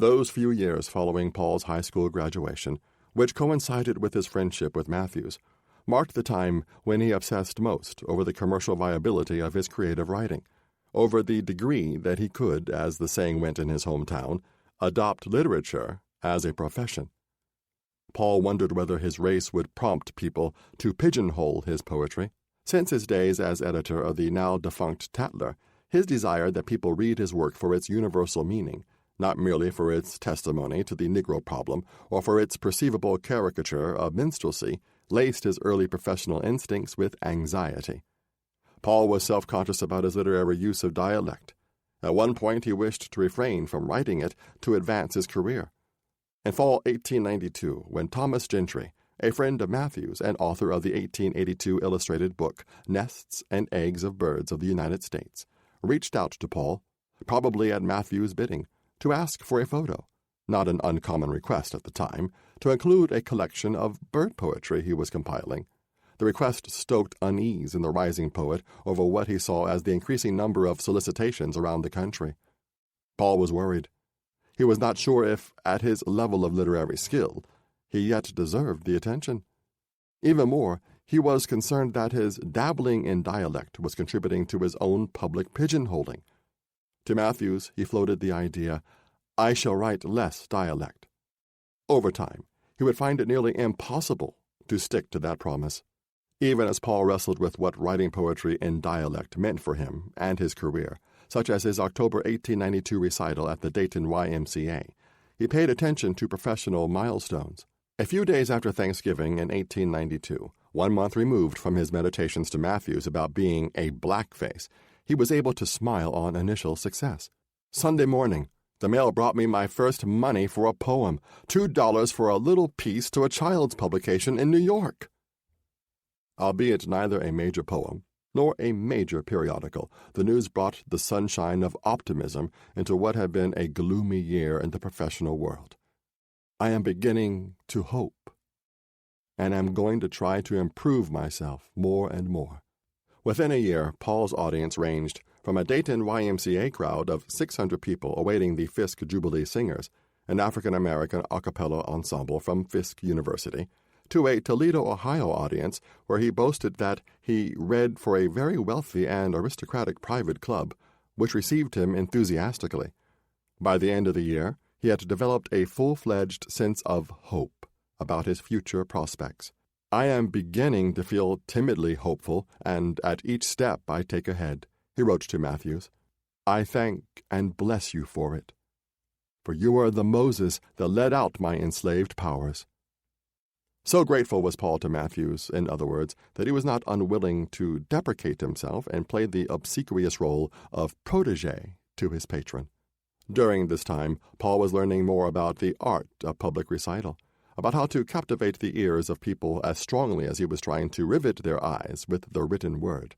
Those few years following Paul's high school graduation, which coincided with his friendship with Matthews, marked the time when he obsessed most over the commercial viability of his creative writing, over the degree that he could, as the saying went in his hometown, adopt literature as a profession. Paul wondered whether his race would prompt people to pigeonhole his poetry. Since his days as editor of the now-defunct Tatler, his desire that people read his work for its universal meaning, not merely for its testimony to the Negro problem or for its perceivable caricature of minstrelsy, laced his early professional instincts with anxiety. Paul was self-conscious about his literary use of dialect. At one point he wished to refrain from writing it to advance his career. In fall 1892, when Thomas Gentry, a friend of Matthews and author of the 1882 illustrated book Nests and Eggs of Birds of the United States, reached out to Paul, probably at Matthews' bidding, to ask for a photo, not an uncommon request at the time, to include a collection of bird poetry he was compiling. The request stoked unease in the rising poet over what he saw as the increasing number of solicitations around the country. Paul was worried. He was not sure if, at his level of literary skill, he yet deserved the attention. Even more, he was concerned that his dabbling in dialect was contributing to his own public pigeonholing. To Matthews, he floated the idea, "I shall write less dialect." Over time, he would find it nearly impossible to stick to that promise. Even as Paul wrestled with what writing poetry in dialect meant for him and his career, such as his October 1892 recital at the Dayton YMCA, he paid attention to professional milestones. A few days after Thanksgiving in 1892, 1 month removed from his meditations to Matthews about being a blackface, he was able to smile on initial success. Sunday morning, the mail brought me my first money for a poem, $2 for a little piece to a child's publication in New York. Albeit neither a major poem nor a major periodical, the news brought the sunshine of optimism into what had been a gloomy year in the professional world. I am beginning to hope, and am going to try to improve myself more and more. Within a year, Paul's audience ranged from a Dayton YMCA crowd of 600 people awaiting the Fisk Jubilee Singers, an African-American a cappella ensemble from Fisk University, to a Toledo, Ohio audience where he boasted that he read for a very wealthy and aristocratic private club, which received him enthusiastically. By the end of the year, he had developed a full-fledged sense of hope about his future prospects. I am beginning to feel timidly hopeful, and at each step I take ahead, he wrote to Matthews. I thank and bless you for it. For you are the Moses that led out my enslaved powers. So grateful was Paul to Matthews, in other words, that he was not unwilling to deprecate himself and play the obsequious role of protégé to his patron. During this time, Paul was learning more about the art of public recital, about how to captivate the ears of people as strongly as he was trying to rivet their eyes with the written word.